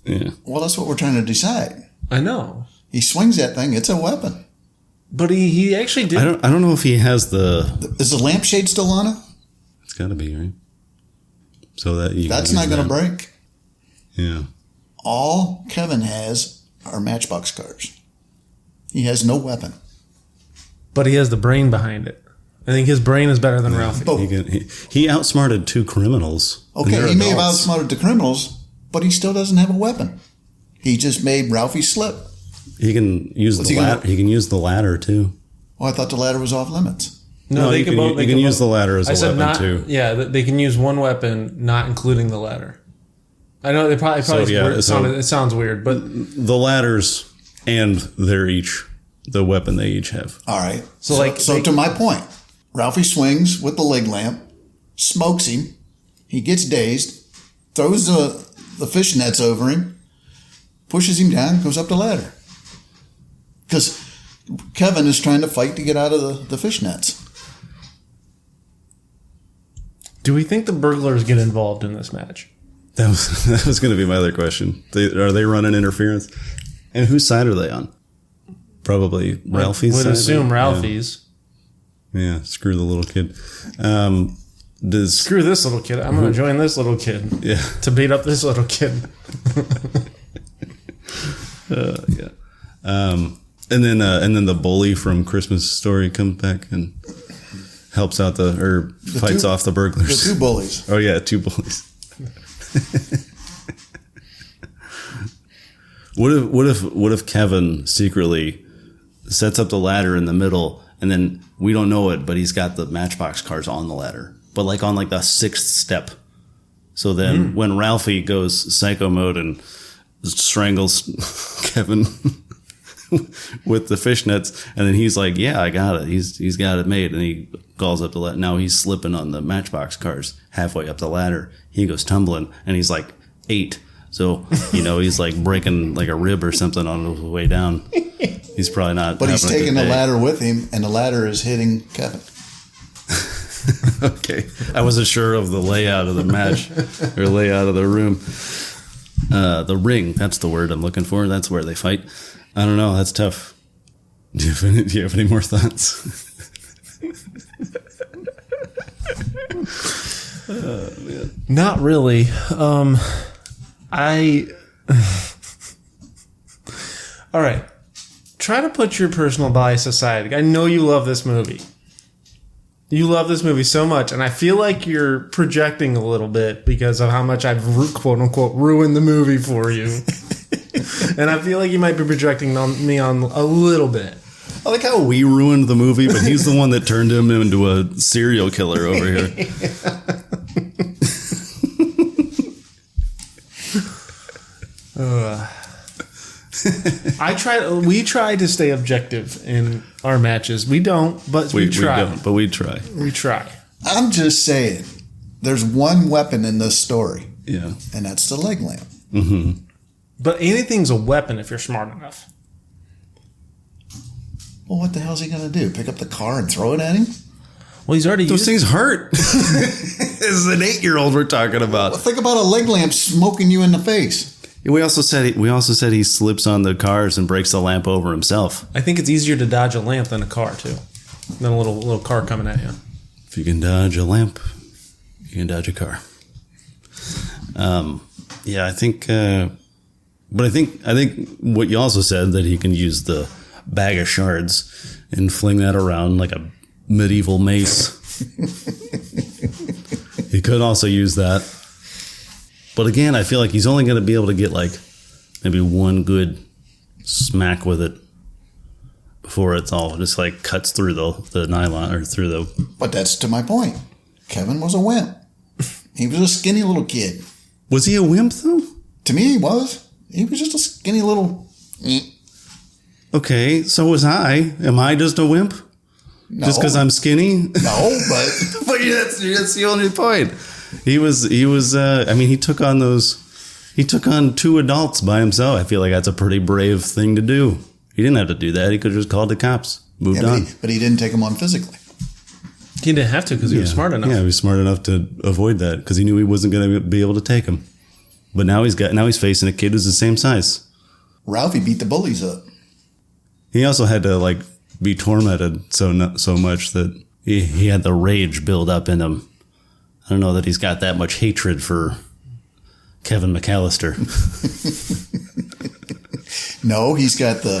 Yeah. Well, that's what we're trying to decide. I know. He swings that thing. It's a weapon. But he actually did. I don't know if he has the. Is the lampshade still on it? It's got to be, right? So that you. That's not going to break. Yeah. All Kevin has are matchbox cars. He has no weapon. But he has the brain behind it. I think his brain is better than Ralphie. Oh, He outsmarted two criminals. and okay, they're he may have adults. outsmarted the criminals, but he still doesn't have a weapon. He just made Ralphie slip. He can use What's the he gonna- ladder. He can use the ladder too. Oh, I thought the ladder was off limits. No, you can use the ladder as a weapon not, too. Yeah, they can use one weapon, not including the ladder. I know they probably it sounds weird, but The ladders and the weapon they each have. All right. So to my point, Ralphie swings with the leg lamp, smokes him. He gets dazed, throws the fishnets over him, pushes him down, goes up the ladder. Because Kevin is trying to fight to get out of the fishnets. do we think the burglars get involved in this match? That was going to be my other question. Are they running interference? And whose side are they on? Probably Ralphie's Would side. assume Ralphie's. Yeah, screw the little kid. Screw this little kid. I'm going to join this little kid Yeah. to beat up this little kid. Yeah. And then the bully from Christmas Story comes back and helps out fights off the burglars. The two bullies. Oh yeah, two bullies. What if Kevin secretly sets up the ladder in the middle, and then we don't know it, but he's got the matchbox cars on the ladder, but like on like the 6th step. So then when Ralphie goes psycho mode and strangles Kevin with the fishnets, and then he's like, "Yeah, I got it. He's got it made." And he calls up the ladder. Now he's slipping on the matchbox cars halfway up the ladder. He goes tumbling, and he's like 8. So he's like breaking like a rib or something on his way down. He's probably not. But he's having a taking good the day. ladder with him, and the ladder is hitting Kevin. Okay, I wasn't sure of the layout of the match or layout of the room. The ring. That's the word I'm looking for. That's where they fight. I don't know. That's tough. Do you have any more thoughts? Not really. All right. Try to put your personal bias aside. I know you love this movie. You love this movie so much, and I feel like you're projecting a little bit because of how much I've quote unquote ruined the movie for you. And I feel like you might be projecting on me on a little bit. I like how we ruined the movie, but he's the one that turned him into a serial killer over here. We try to stay objective in our matches. We don't, but we try. We don't, but we try. We try. I'm just saying, there's one weapon in this story, Yeah. and that's the leg lamp. Mm-hmm. But anything's a weapon if you're smart enough. Well, what the hell's he going to do? Pick up the car and throw it at him? Well, he's already Those used things hurt. This is an 8-year-old we're talking about. Well, think about a leg lamp smoking you in the face. We also said he slips on the cars and breaks the lamp over himself. I think it's easier to dodge a lamp than a car, too. Than a little car coming at you. If you can dodge a lamp, you can dodge a car. Yeah, I think. But I think what you also said, that he can use the bag of shards and fling that around like a medieval mace. He could also use that. But again, I feel like he's only going to be able to get like maybe one good smack with it before it's all just like cuts through the nylon or through the... But that's to my point. Kevin was a wimp. He was a skinny little kid. Was he a wimp though? To me, he was. He was just a skinny little... Okay, so was I. Am I just a wimp? No. Just because I'm skinny? No, but... But that's the only point. He was. I mean, he took on 2 adults by himself. I feel like that's a pretty brave thing to do. He didn't have to do that. He could have just called the cops, moved on. But he didn't take him on physically. He didn't have to because he was smart enough. Yeah, he was smart enough to avoid that because he knew he wasn't going to be able to take him. But now he's facing a kid who's the same size. Ralphie beat the bullies up. He also had to like be tormented so much that he had the rage build up in him. I don't know that he's got that much hatred for Kevin McAllister. No, he's got the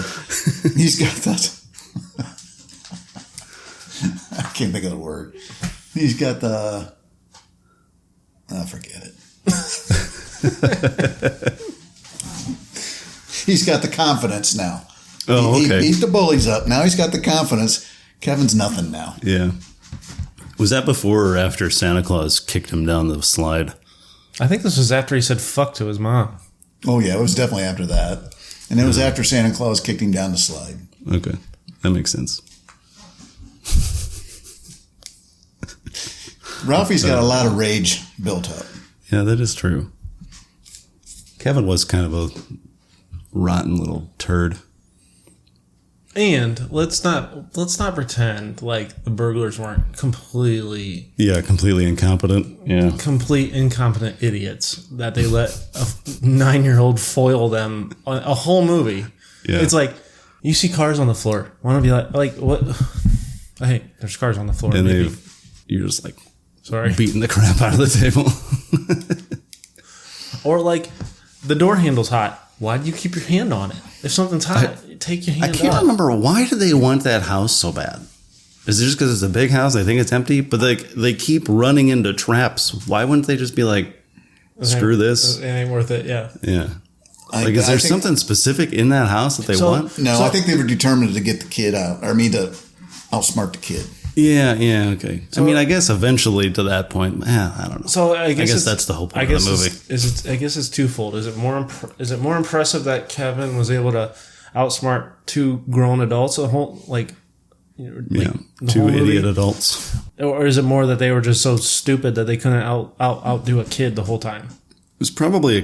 I can't think of the word. He's got the forget it. He's got the confidence now. Oh, He okay. beat the bullies up. Now he's got the confidence. Kevin's nothing now. Yeah. Was that before or after Santa Claus kicked him down the slide? I think this was after he said fuck to his mom. Oh yeah, it was definitely after that. And it was after Santa Claus kicked him down the slide. Okay. That makes sense. Ralphie's got a lot of rage built up. Yeah, that is true. Kevin was kind of a rotten little turd. And let's not pretend like the burglars weren't completely Incompetent. Yeah. complete incompetent idiots that they let a 9-year-old foil them a whole movie. Yeah. It's like you see cars on the floor. Want to be like what? Hey, there's cars on the floor. And maybe. you're just like Sorry. beating the crap out of the table. Or like the door handle's hot. Why do you keep your hand on it? If something's hot, take your hand I can't off. remember, why do they want that house so bad? Is it just because it's a big house? They think it's empty, but they keep running into traps. Why wouldn't they just be like, screw this? It ain't worth it. Yeah. Yeah. I Like, is there think- something specific in that house that they want? No, So- I think they were determined to get the kid out, or to outsmart the kid. Yeah, okay. I mean, I guess eventually to that point, I don't know. So I guess, guess that's the whole point of the movie. I guess it's twofold. Is it more impressive that Kevin was able to outsmart 2 grown adults the whole the 2 whole movie? idiot adults. Or is it more that they were just so stupid that they couldn't outdo a kid the whole time? It was probably a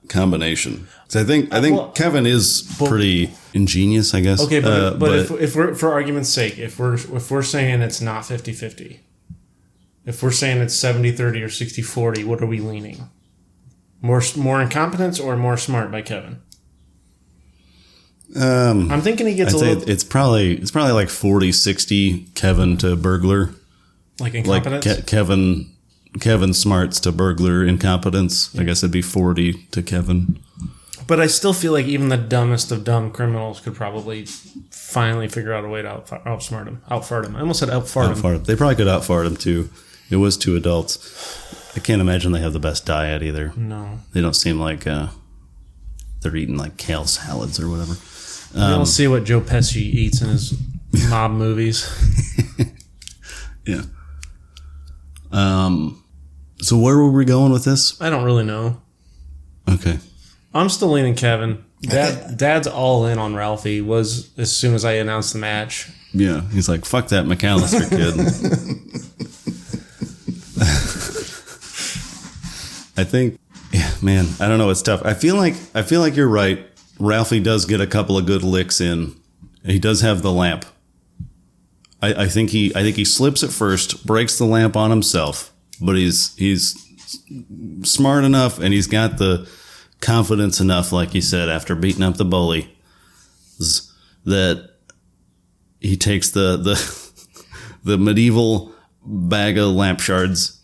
combination. So I think well, Kevin is pretty ingenious, I guess. Okay, but if we're for argument's sake, if we're saying it's not 50-50, if we're saying it's 70-30 or 60-40, what are we leaning? More incompetence or more smart by Kevin? I'm thinking he gets I'd a say little it's probably like 40-60 Kevin to burglar. like incompetence. Like Kevin smarts to burglar incompetence. I guess it'd be 40 to Kevin. But I still feel like even the dumbest of dumb criminals could probably finally figure out a way to outsmart him. Outfart him. I almost said outfart him. They probably could outfart him too. It was 2 adults. I can't imagine they have the best diet either. No. They don't seem like they're eating like kale salads or whatever. We don't see what Joe Pesci eats in his mob movies. Yeah. So where were we going with this? I don't really know. Okay. I'm still leaning Kevin. Dad's all in on Ralphie was as soon as I announced the match. Yeah, he's like, fuck that McAllister kid. I think, yeah, man, I don't know. It's tough. I feel like you're right. Ralphie does get a couple of good licks in. He does have the lamp. I think he slips at first, breaks the lamp on himself, but he's smart enough and he's got the confidence enough, like you said, after beating up the bully, that he takes the medieval bag of lamp shards,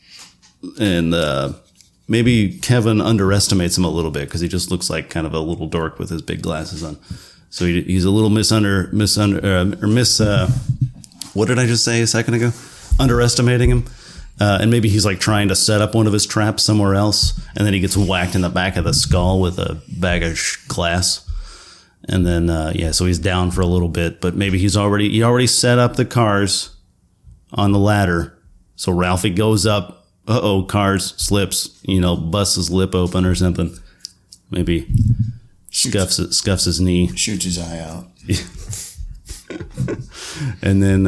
and maybe Kevin underestimates him a little bit because he just looks like kind of a little dork with his big glasses on. So he's a little what did I just say a second ago? Underestimating him. And maybe he's like trying to set up one of his traps somewhere else, and then he gets whacked in the back of the skull with a bag of glass. And then, so he's down for a little bit, but maybe he already set up the cars on the ladder. So Ralphie goes up, cars, slips, busts his lip open or something. Maybe scuffs his knee. Shoots his eye out. And then,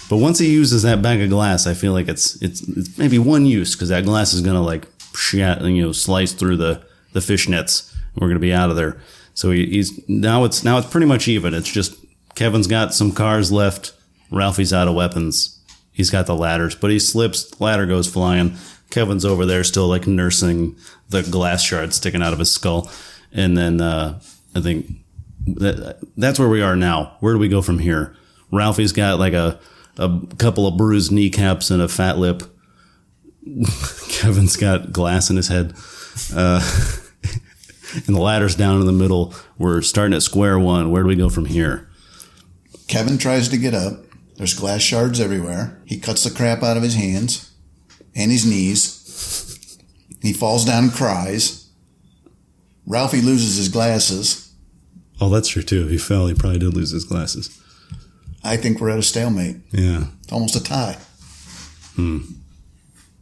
but once he uses that bag of glass, I feel like it's maybe one use, because that glass is going to like slice through the fishnets. And we're going to be out of there. So he's now it's pretty much even. It's just Kevin's got some cars left. Ralphie's out of weapons. He's got the ladders, but he slips. The ladder goes flying. Kevin's over there still like nursing the glass shard sticking out of his skull. And then I think that's where we are now. Where do we go from here? Ralphie's got like a couple of bruised kneecaps and a fat lip. Kevin's got glass in his head. And the ladder's down in the middle. We're starting at square one. Where do we go from here? Kevin tries to get up. There's glass shards everywhere. He cuts the crap out of his hands and his knees. He falls down and cries. Ralphie loses his glasses. Oh, that's true too. He fell. He probably did lose his glasses. I think we're at a stalemate. Yeah. It's almost a tie.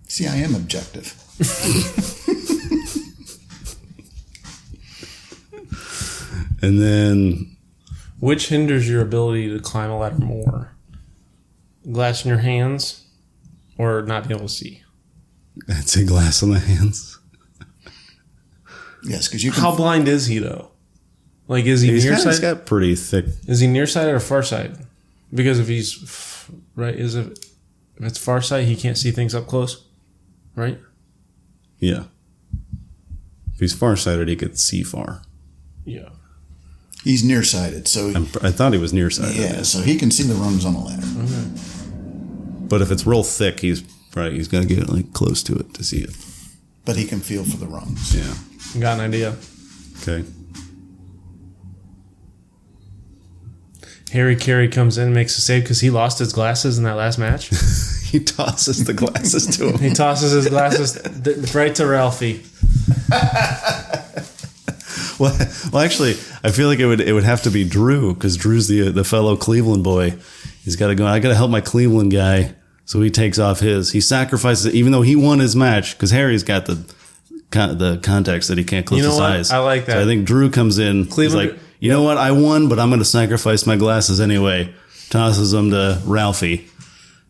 See, I am objective. And then, which hinders your ability to climb a ladder more? Glass in your hands or not being able to see? I'd say glass on the hands. Yes, because you can... How blind is he, though? Like, is he He's nearsighted? got pretty thick... Is he nearsighted or farsighted? Because if he's... Right, if it's farsighted, he can't see things up close? Right? Yeah. If he's farsighted, he could see far. Yeah. He's nearsighted, so... I thought he was nearsighted. Yeah, so he can see the rungs on the ladder. Okay. But if it's real thick, he's got to get like close to it to see it. But he can feel for the rungs. Yeah. Got an idea. Okay. Harry Carey comes in and makes a save because he lost his glasses in that last match. He tosses the glasses to him. He tosses his glasses right to Ralphie. Well, actually, I feel like it would have to be Drew, because Drew's the fellow Cleveland boy. He's got to go. I got to help my Cleveland guy, so he takes off his. He sacrifices it, even though he won his match, because Harry's got the contacts that he can't close his eyes. I like that. So I think Drew comes in. Cleveland, he's like, you know what? I won, but I'm going to sacrifice my glasses anyway. Tosses them to Ralphie.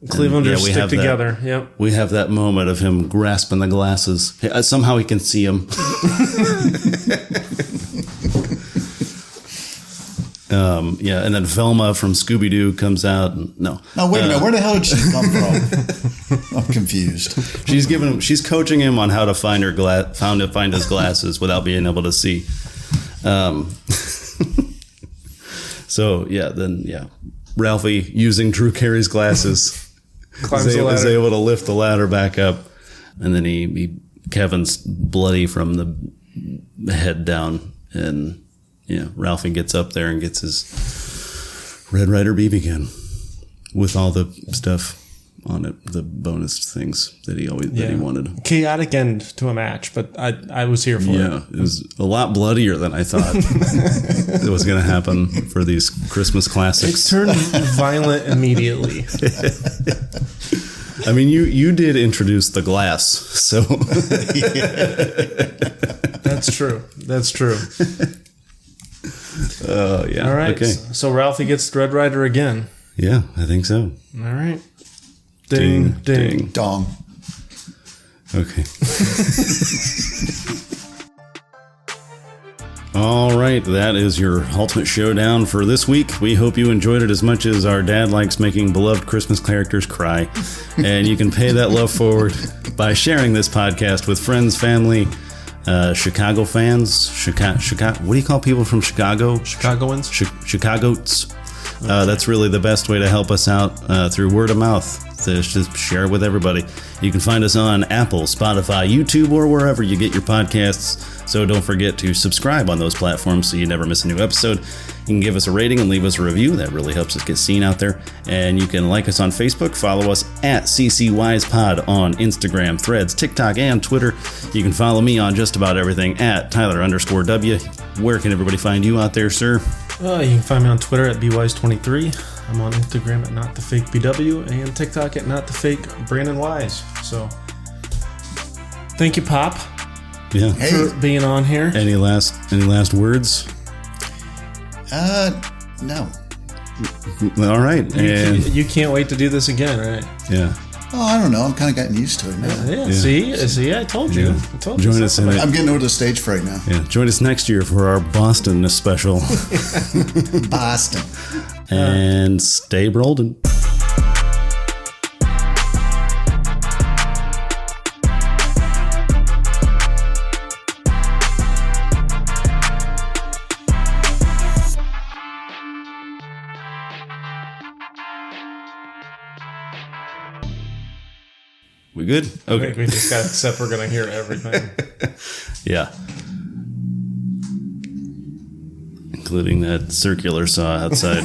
Clevelanders stick together. Yep. We have that moment of him grasping the glasses. Somehow he can see them. And then Velma from Scooby-Doo comes out. No, wait a minute. Where the hell did she come from? I'm confused. She's coaching him on how to find his glasses without being able to see. Ralphie, using Drew Carey's glasses, is able to lift the ladder back up, and then Kevin's bloody from the head down, and Ralphie gets up there and gets his Red Ryder BB gun with all the stuff on it, the bonus things that he wanted. Chaotic end to a match, but I was here for it. Yeah, it was a lot bloodier than I thought it was going to happen for these Christmas classics. It turned violent immediately. I mean, you did introduce the glass, so That's true. Oh, yeah. All right. Okay. So Ralphie gets Red Rider again. Yeah, I think so. All right. Ding, ding. Dong. Okay. All right, that is your Ultimate Showdown for this week. We hope you enjoyed it as much as our dad likes making beloved Christmas characters cry. And you can pay that love forward by sharing this podcast with friends, family, Chicago fans. Chicago. What do you call people from Chicago? Chicagoans? Chicagoans. That's really the best way to help us out through word of mouth. To just share it with everybody. You can find us on Apple, Spotify, YouTube, or wherever you get your podcasts. So don't forget to subscribe on those platforms so you never miss a new episode. You can give us a rating and leave us a review. That really helps us get seen out there. And you can like us on Facebook, follow us at CCWisePod on Instagram, Threads, TikTok, and Twitter. You can follow me on just about everything at Tyler_W. Where can everybody find you out there, sir? You can find me on Twitter at BWise23. I'm on Instagram at NotTheFakeBW and TikTok at NotTheFakeBrandonWise. So, thank you, Pop, Yeah. for being on here. Any last words? No. All right. And You can't wait to do this again, right? yeah. Oh, I don't know. I'm kind of getting used to it now. Yeah. See, I told you. Yeah. I told you. Join us in it. I'm getting over the stage fright now. Yeah. Join us next year for our Boston special. Boston. And stay rolling. We good? I Okay. think we just got to accept we're going to hear everything. Yeah. Including that circular saw outside.